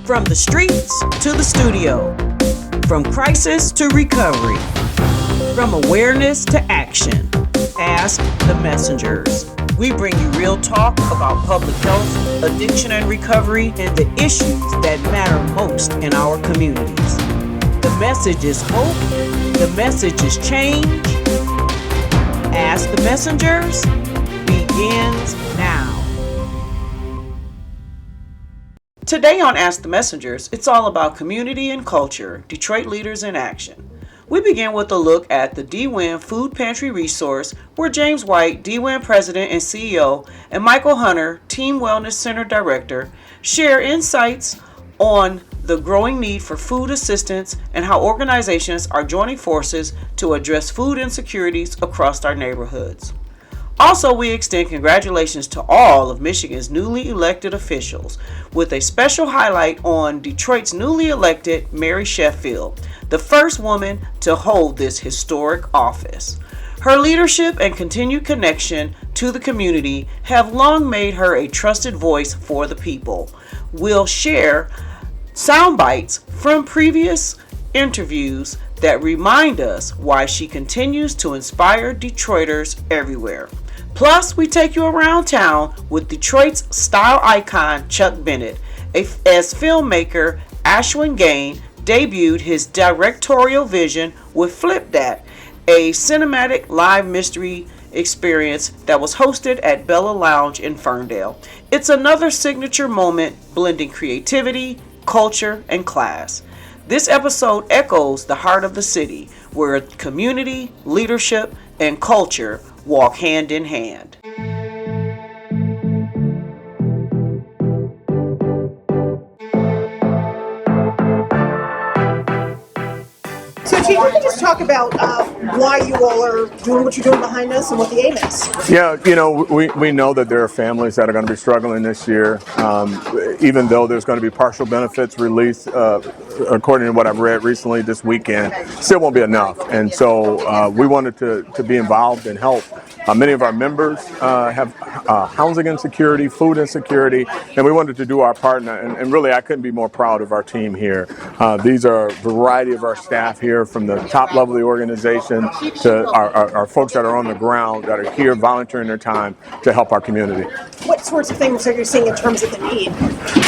From the streets to the studio, from crisis to recovery, from awareness to action. Ask the Messengers. We bring you real talk about public health, addiction and recovery, and the issues that matter most in our communities. The message is hope. The message is change. Ask the Messengers begins now. Today on Ask the Messengers, it's all about community and culture, Detroit leaders in action. We begin with a look at the DWIHN Food Pantry resource, where James White, DWIHN President and CEO, and Michael Hunter, Team Wellness Center Director, share insights on the growing need for food assistance and how organizations are joining forces to address food insecurities across our neighborhoods. Also, we extend congratulations to all of Michigan's newly elected officials, with a special highlight on Detroit's newly elected Mary Sheffield, the first woman to hold this historic office. Her leadership and continued connection to the community have long made her a trusted voice for the people. We'll share sound bites from previous interviews that remind us why she continues to inspire Detroiters everywhere. Plus, we take you around town with Detroit's style icon Chuck Bennett, as filmmaker Ashwin Gain debuted his directorial vision with Flip Dat, a cinematic live mystery experience that was hosted at Bella Lounge in Ferndale. It's another signature moment blending creativity, culture, and class. This episode echoes the heart of the city, where community, leadership, and culture walk hand in hand. So, Chief, we can just talk about why you all are doing what you're doing behind us and what the aim is. Yeah, we know that there are families that are going to be struggling this year, even though there's going to be partial benefits released, according to what I've read recently this weekend, still won't be enough. And so we wanted to be involved and help. Many of our members have housing insecurity, food insecurity, and we wanted to do our part. And really, I couldn't be more proud of our team here. These are a variety of our staff here, from the top level of the organization to our folks that are on the ground that are here volunteering their time to help our community. What sorts of things are you seeing in terms of the need?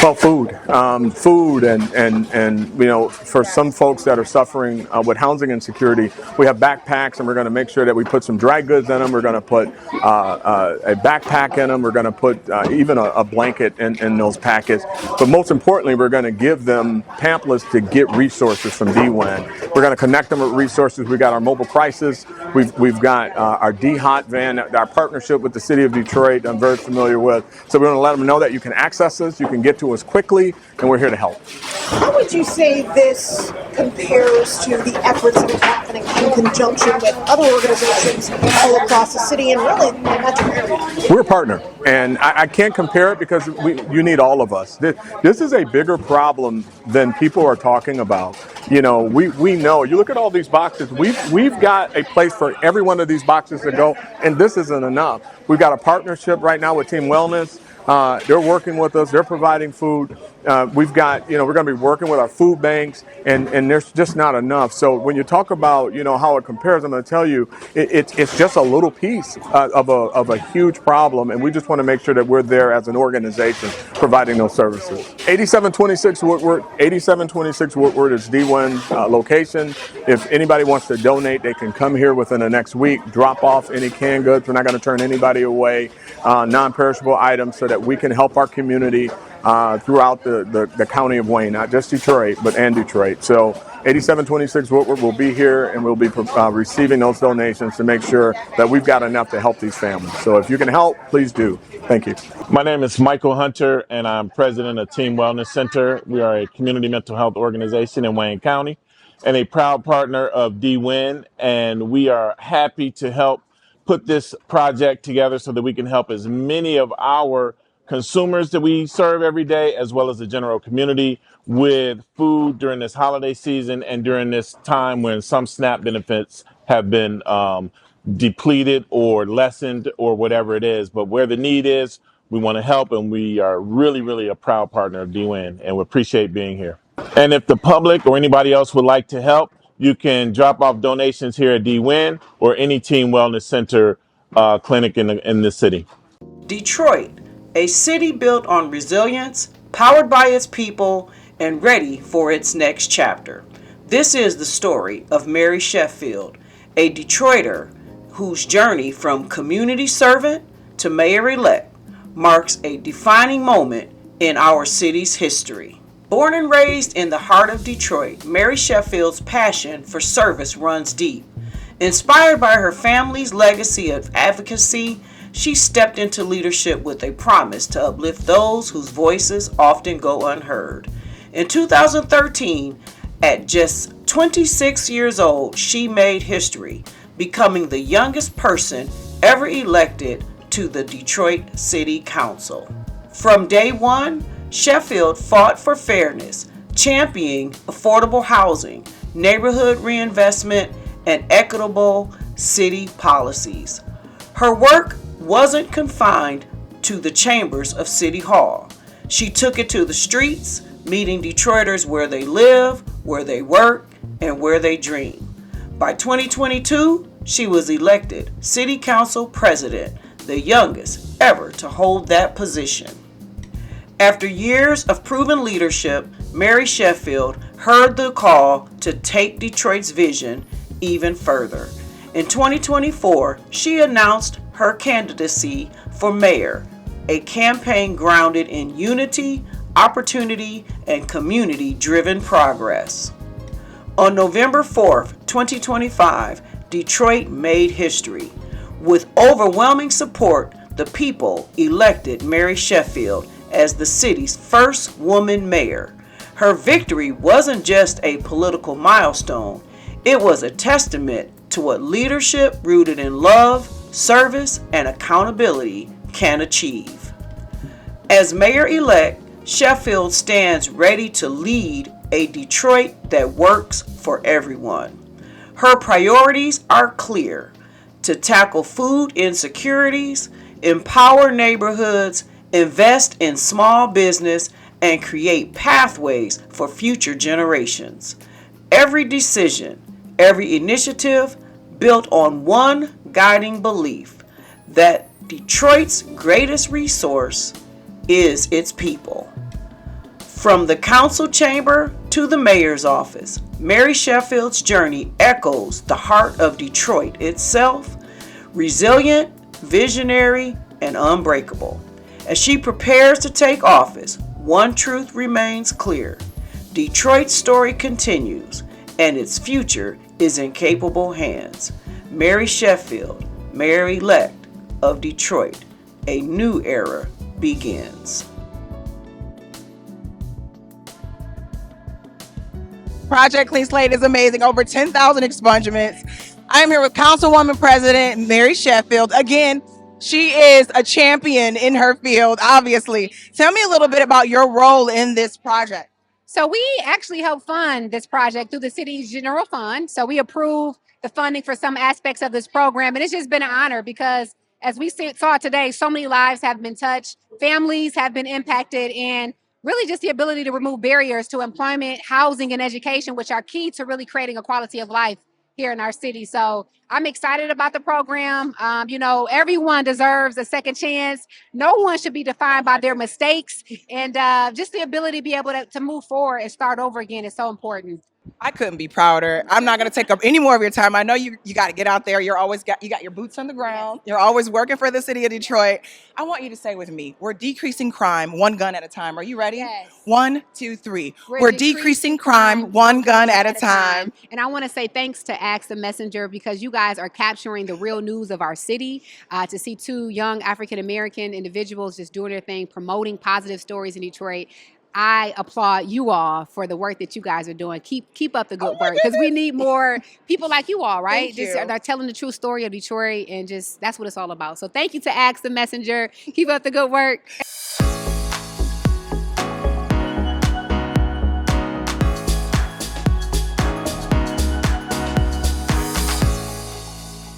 Well, food and for some folks that are suffering with housing insecurity, we have backpacks, and we're going to make sure that we put some dry goods in them. We're going to put a backpack in them. We're going to put even a blanket in those packets. But most importantly, we're going to give them pamphlets to get resources from DWIHN. We're going to connect them with resources. We've got our mobile crisis. We've got our DHOT van, our partnership with the city of Detroit I'm very familiar with. So we're going to let them know that you can access us, you can get to us quickly, and we're here to help. How would you say this compares to the efforts that are happening in conjunction with other organizations all across the city and really the metro area? We're a partner, and I can't compare it because you need all of us. This is a bigger problem than people are talking about. We know. You look at all these boxes. We've got a place for every one of these boxes to go, and this isn't enough. We've got a partnership right now with Team Wellness. They're working with us. They're providing food. We're going to be working with our food banks, and there's just not enough. So when you talk about, how it compares, I'm going to tell you, it's just a little piece of a huge problem, and we just want to make sure that we're there as an organization providing those services. 8726 Woodward is DWIHN location. If anybody wants to donate, they can come here within the next week, drop off any canned goods. We're not going to turn anybody away, non-perishable items, so that we can help our community throughout the county of Wayne, not just Detroit, but Detroit. So 8726 Woodward will be here, and we'll be receiving those donations to make sure that we've got enough to help these families. So if you can help, please do. Thank you. My name is Michael Hunter, and I'm president of Team Wellness Center. We are a community mental health organization in Wayne County and a proud partner of DWIHN, and we are happy to help put this project together so that we can help as many of our consumers that we serve every day, as well as the general community, with food during this holiday season and during this time when some SNAP benefits have been depleted or lessened or whatever it is. But where the need is, We want to help, and we are really, really a proud partner of DWIHN, and we appreciate being here. And if the public or anybody else would like to help, you can drop off donations here at DWIHN or any Team Wellness Center clinic in the city. Detroit, a city built on resilience, powered by its people, and ready for its next chapter. This is the story of Mary Sheffield, a Detroiter whose journey from community servant to mayor-elect marks a defining moment in our city's history. Born and raised in the heart of Detroit, Mary Sheffield's passion for service runs deep. Inspired by her family's legacy of advocacy, she stepped into leadership with a promise to uplift those whose voices often go unheard. In 2013, at just 26 years old, she made history, becoming the youngest person ever elected to the Detroit City Council. From day one, Sheffield fought for fairness, championing affordable housing, neighborhood reinvestment, and equitable city policies. Her work wasn't confined to the chambers of City Hall. She took it to the streets, meeting Detroiters where they live, where they work, and where they dream. By 2022, she was elected City Council President, the youngest ever to hold that position. After years of proven leadership, Mary Sheffield heard the call to take Detroit's vision even further. In 2024, she announced her candidacy for mayor, a campaign grounded in unity, opportunity, and community-driven progress. On November 4th, 2025, Detroit made history. With overwhelming support, the people elected Mary Sheffield as the city's first woman mayor. Her victory wasn't just a political milestone, it was a testament to what leadership rooted in love, service, and accountability can achieve. As mayor-elect, Sheffield stands ready to lead a Detroit that works for everyone. Her priorities are clear: to tackle food insecurities, empower neighborhoods, invest in small business, and create pathways for future generations. Every decision, every initiative built on one guiding belief: that Detroit's greatest resource is its people. From the council chamber to the mayor's office, Mary Sheffield's journey echoes the heart of Detroit itself: resilient, visionary, and unbreakable. As she prepares to take office, one truth remains clear: Detroit's story continues, and its future is in capable hands. Mary Sheffield, Mayor-elect of Detroit, a new era begins. Project Clean Slate is amazing. Over 10,000 expungements. I'm here with Councilwoman President Mary Sheffield. Again, she is a champion in her field, obviously. Tell me a little bit about your role in this project. So we actually help fund this project through the city's general fund. So we approve the funding for some aspects of this program. And it's just been an honor because as we saw today, so many lives have been touched, families have been impacted, and really just the ability to remove barriers to employment, housing, and education, which are key to really creating a quality of life here in our city. So I'm excited about the program. Everyone deserves a second chance. No one should be defined by their mistakes. And just the ability to be able to move forward and start over again is so important. I couldn't be prouder. I'm not going to take up any more of your time. I know you got to get out there. You got your boots on the ground. You're always working for the city of Detroit. I want you to say with me, we're decreasing crime one gun at a time. Are you ready? Yes. 1, 2, 3. We're decreasing crime one gun at a time. And I want to say thanks to Ask the Messenger because you guys are capturing the real news of our city. To see two young African-American individuals just doing their thing, promoting positive stories in Detroit. I applaud you all for the work that you guys are doing. Keep up the good work because we need more people like you all, right? They're telling the true story of Detroit, and just that's what it's all about. So thank you to Ask the Messenger. Keep up the good work.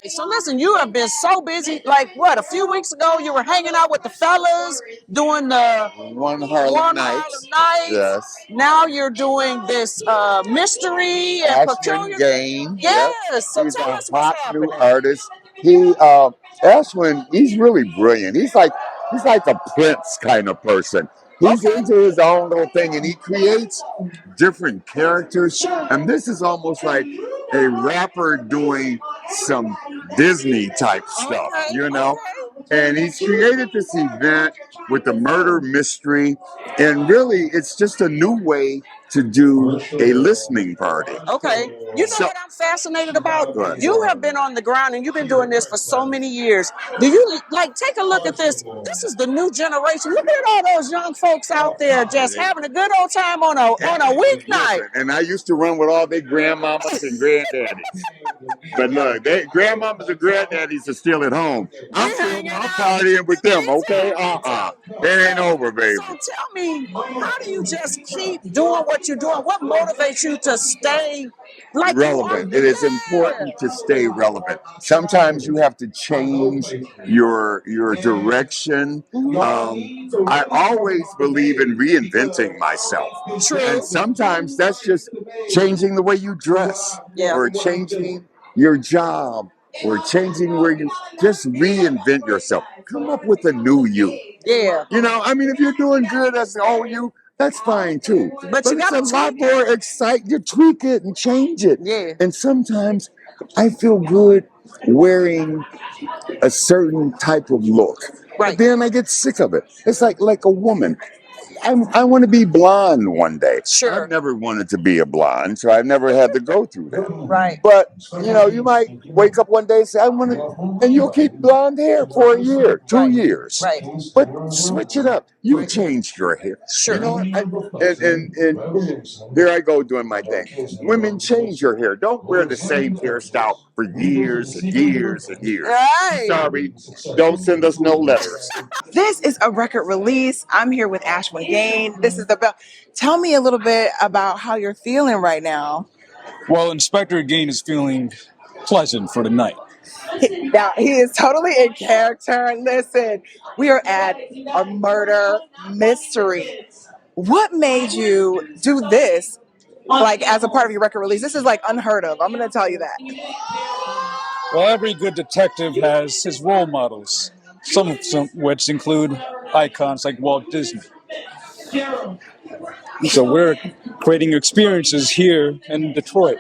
So let's listen, you have been so busy. Like what? A few weeks ago, you were hanging out with the fellas doing the One Harlem Nights. Yes. Now you're doing this mystery and Ashwin peculiar. Gain. Yes. Yep. So He's tell a us what's hot happening. new artist. He Ashwin, he's really brilliant. He's like a Prince kind of person. He's into his own little thing, and he creates different characters. And this is almost like a rapper doing some Disney type stuff, you know? And he's created this event with the murder mystery. And really, it's just a new way to do a listening party. Okay. You know what I'm fascinated about? Right. You have been on the ground and you've been doing this for so many years. Do you like take a look at this? This is the new generation. Look at all those young folks out there just having a good old time on a weeknight. Listen, and I used to run with all their grandmamas and granddaddies. But look, grandmamas and granddaddies are still at home. I'm partying with them, okay? It ain't over, baby. So tell me, how do you just keep doing what you're doing? What motivates you to stay like relevant? It is important to stay relevant. Sometimes you have to change your direction. I always believe in reinventing myself. True. And sometimes that's just changing the way you dress, or changing your job, or changing where you just reinvent yourself. Come up with a new you. Yeah. You know, I mean, if you're doing good as the old you, that's fine too. But you it's gotta a lot more exciting. You tweak it and change it. Yeah. And sometimes I feel good wearing a certain type of look. Right. But then I get sick of it. It's like a woman. I want to be blonde one day. Sure. I've never wanted to be a blonde, so I've never had to go through that. Right. But, you know, you might wake up one day and say, I want to, and you'll keep blonde hair for a year, 2 years. Right. But switch it up. You changed your hair. Sure. You know, and here I go doing my thing. Women, change your hair. Don't wear the same hairstyle for years and years and years. Right. Sorry, don't send us no letters. This is a record release. I'm here with Ashwin Gain. This is the bell. Tell me a little bit about how you're feeling right now. Well, Inspector Gain is feeling pleasant for the night. Now, he is totally in character. Listen, we are at a murder mystery. What made you do this, like, as a part of your record release? This is, like, unheard of. I'm going to tell you that. Well, every good detective has his role models, some of which include icons like Walt Disney. So we're creating experiences here in Detroit.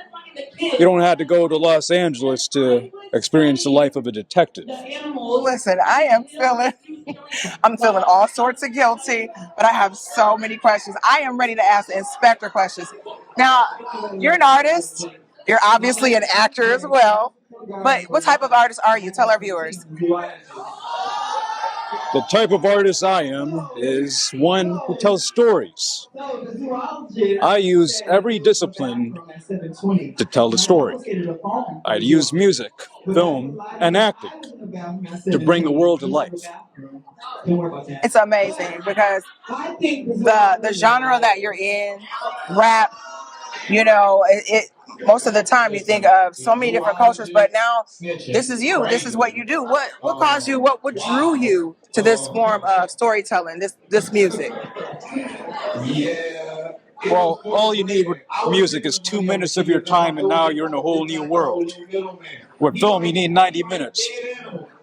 You don't have to go to Los Angeles to experience the life of a detective. Listen, I'm feeling all sorts of guilty, but I have so many questions. I am ready to ask the inspector questions. Now, you're an artist. You're obviously an actor as well. But what type of artist are you? Tell our viewers. The type of artist I am is one who tells stories. I use every discipline to tell the story. I use music, film, and acting to bring the world to life. It's amazing because the genre that you're in, rap, you know, it most of the time you think of so many different cultures, but now this is you. This is what you do. What caused you? What drew you to this form of storytelling? This music. Well, all you need with music is 2 minutes of your time, and now you're in a whole new world. With film, you need 90 minutes.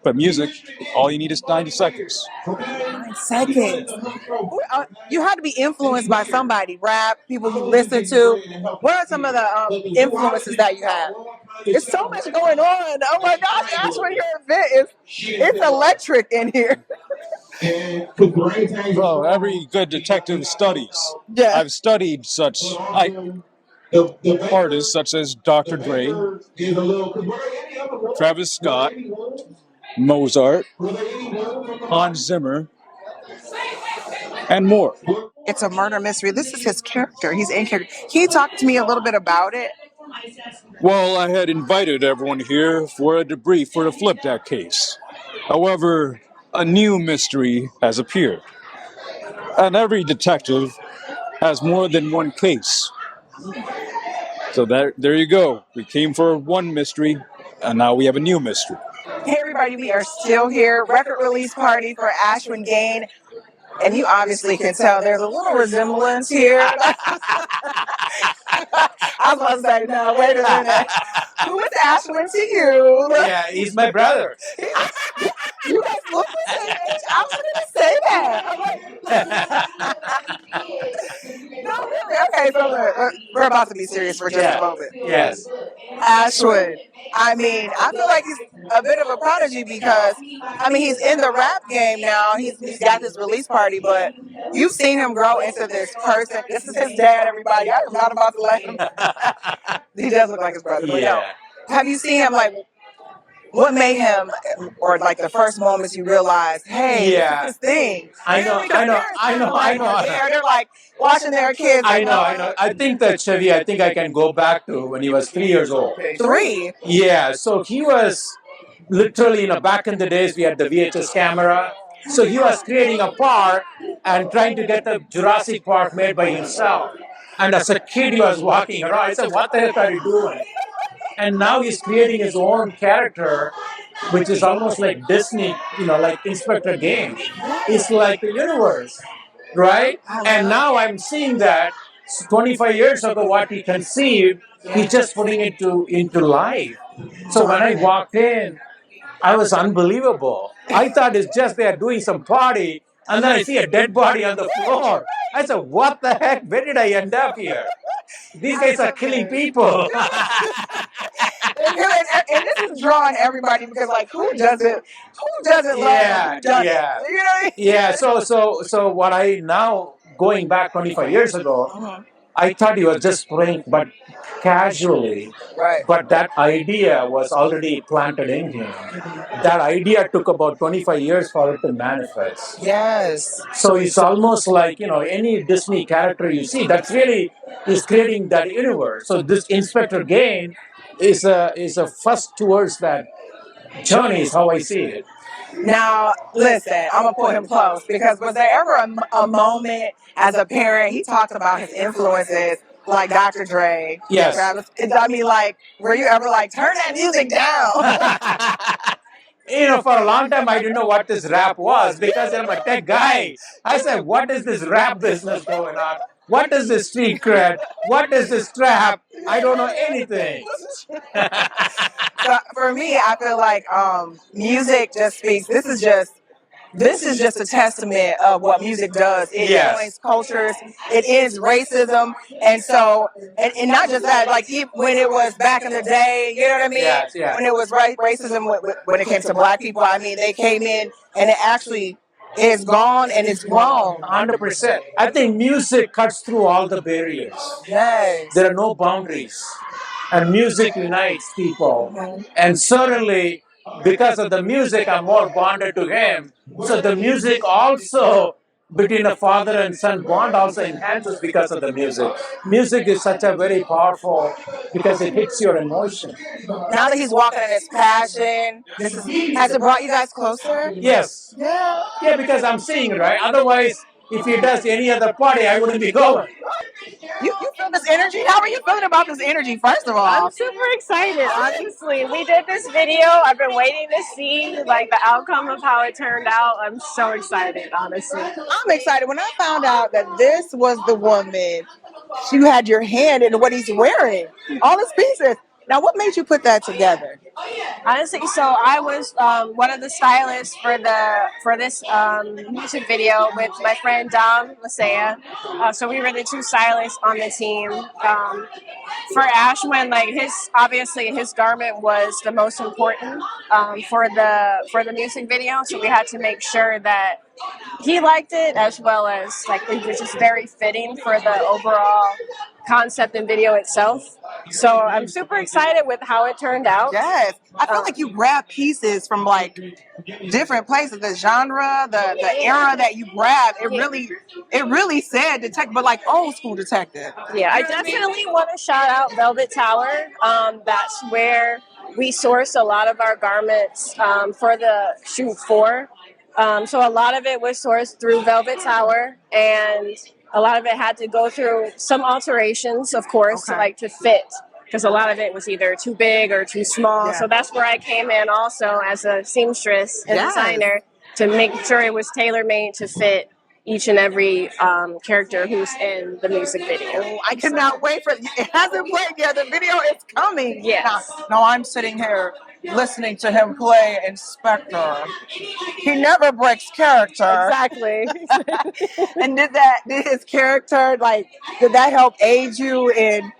But music, all you need is 90 seconds. 9 seconds. You had to be influenced by somebody, rap, people you listen to. What are some of the influences that you have? There's so much going on. Oh my gosh, Ashwin, your event it's electric in here. Well, every good detective studies. Yeah. I've studied such artists such as Dr. Dre, Travis Scott, Mozart, Hans Zimmer, and more. It's a murder mystery. This is his character. He's in character. Can you talk to me a little bit about it? Well, I had invited everyone here for a debrief for the Flip That case. However, a new mystery has appeared. And every detective has more than one case. So there you go. We came for one mystery, and now we have a new mystery. party. We are still here. Record release party for Ashwin Gain. And you obviously can tell there's a little resemblance here. I was about to say, no, wait a minute. Who is Ashwin to you? Yeah, he's my brother. You guys look the same age. I was going to say that. No, really? Okay, so we're about to be serious for just a moment. Yes. Ashwin. I mean, I feel like he's a bit of a prodigy because, I mean, he's in the rap game now. He's got this release party, but you've seen him grow into this person. This is his dad, everybody. I'm not about to let him. He does look like his brother. But no. Have you seen him, like, what made him, or like the first moments you realized, hey, this is his thing? I know. They're like watching their kids. I know. I think that Chevy, I think I can go back to when he was 3 years old. 3? Yeah, so he was literally, back in the days we had the VHS camera. So he was creating a park and trying to get the Jurassic Park made by himself. And as a kid, he was walking around. I said, what the heck are you doing? And now he's creating his own character, which is almost like Disney, like Inspector Game. It's like the universe, right? And now I'm seeing that 25 years ago, what he conceived, he's just putting it into life. So when I walked in, I was unbelievable. I thought it's just they are doing some party, and then I see a dead body on the floor. I said, what the heck? Where did I end up here? These guys are killing people. And this is drawing everybody because, like, who doesn't love who done it? You know what I mean? Yeah. So what I now, going back 25 years ago, I thought he was just playing, but casually. Right. But that idea was already planted in him. That idea took about 25 years for it to manifest. Yes. So it's almost like, any Disney character you see, that's really is creating that universe. So this Inspector Gain is a first towards that journey, is how I see it. Now, listen, I'm going to pull him close because was there ever a moment as a parent, he talked about his influences like Dr. Dre, yes. Travis. I mean, like, were you ever like, turn that music down? For a long time, I didn't know what this rap was because I'm a tech guy. I said, what is this rap business going on? What is this street cred? What is this trap? I don't know anything. So for me, I feel like music just speaks. This is just a testament of what music does. It joins cultures. It ends racism. And so, and not just that, like when it was back in the day, you know what I mean? Yes. When it was racism, when it came to black people, I mean, they came in and it actually is gone and it's grown. 100%. I think music cuts through all the barriers. Yes. There are no boundaries. And music unites people. And certainly, because of the music, I'm more bonded to him. So the music also, between a father and son bond, also enhances because of the music. Music is such a very powerful, because it hits your emotion. Now that he's walking in his passion, has it brought you guys closer? Yes. Yeah, because I'm seeing it, right? Otherwise, if he does any other party, I wouldn't be going. You feel this energy? How are you feeling about this energy, first of all? I'm super excited, honestly. We did this video. I've been waiting to see the outcome of how it turned out. I'm so excited, honestly. I'm excited. When I found out that this was the woman, you had your hand in what he's wearing, all his pieces. Now, what made you put that together? Honestly, so I was one of the stylists for this music video with my friend Dom Lasea. So we were the two stylists on the team. For Ashwin, obviously his garment was the most important for the music video. So we had to make sure that he liked it, as well as it was just very fitting for the overall concept and video itself. So I'm super excited with how it turned out. Yes. I feel like you grab pieces from different places, the genre, the era that you grabbed. It really said detective, but old school detective. Yeah, I definitely want to shout out Velvet Tower. That's where we source a lot of our garments for the shoot for. So a lot of it was sourced through Velvet Tower, and a lot of it had to go through some alterations, of course, to fit because a lot of it was either too big or too small. Yeah. So that's where I came in also as a seamstress and Yes. designer to make sure it was tailor-made to fit each and every character who's in the music video. Oh, I cannot wait for it. It hasn't played yet. The video is coming. Yes. Now I'm sitting here listening to him play Inspector. He never breaks character. Exactly. And did his character, like, did that help aid you in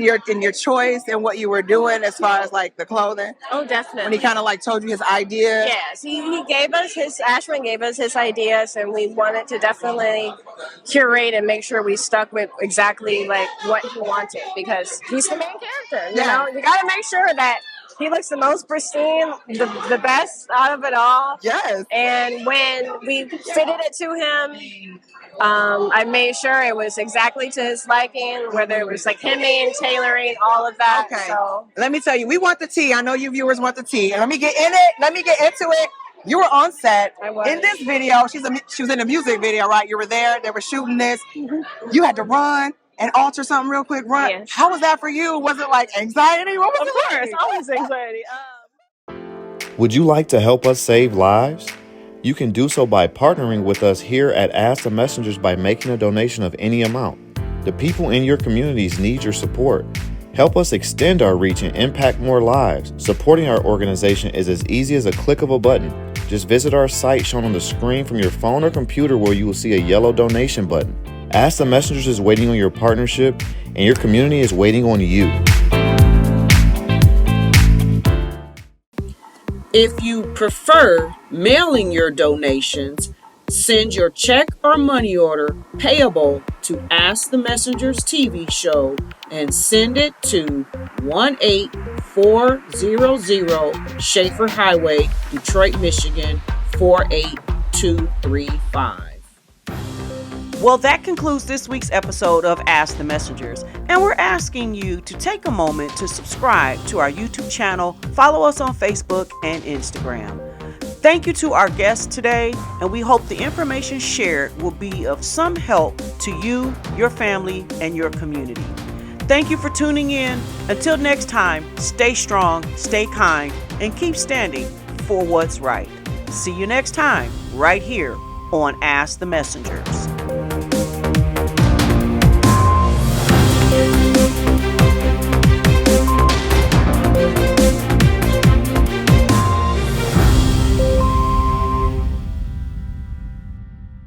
your choice and what you were doing as far as like the clothing? Oh, definitely. When he kind of like told you his ideas? Yes, he gave us Ashwin gave us his ideas, and we wanted to definitely curate and make sure we stuck with exactly like what he wanted, because he's the main character. You know, you got to make sure that he looks the most pristine, the best out of it all. Yes. And when we fitted it to him, I made sure it was exactly to his liking, whether it was like hemming, tailoring, all of that. Okay. So let me tell you, we want the tea. I know you viewers want the tea. And let me get in it. Let me get into it. You were on set. I was. In this video. She was in a music video, right? You were there. They were shooting this. You had to run and alter something real quick. Run. Yes. How was that for you? Was it like anxiety? What was of it course, like? always anxiety. Would you like to help us save lives? You can do so by partnering with us here at Ask the Messengers by making a donation of any amount. The people in your communities need your support. Help us extend our reach and impact more lives. Supporting our organization is as easy as a click of a button. Just visit our site shown on the screen from your phone or computer, where you will see a yellow donation button. Ask the Messengers is waiting on your partnership, and your community is waiting on you. If you prefer mailing your donations, send your check or money order payable to Ask the Messengers TV show and send it to 18400 Schaefer Highway, Detroit, Michigan 48235. Well, that concludes this week's episode of Ask the Messengers, and we're asking you to take a moment to subscribe to our YouTube channel, follow us on Facebook and Instagram. Thank you to our guests today, and we hope the information shared will be of some help to you, your family, and your community. Thank you for tuning in. Until next time, stay strong, stay kind, and keep standing for what's right. See you next time, right here on Ask the Messengers.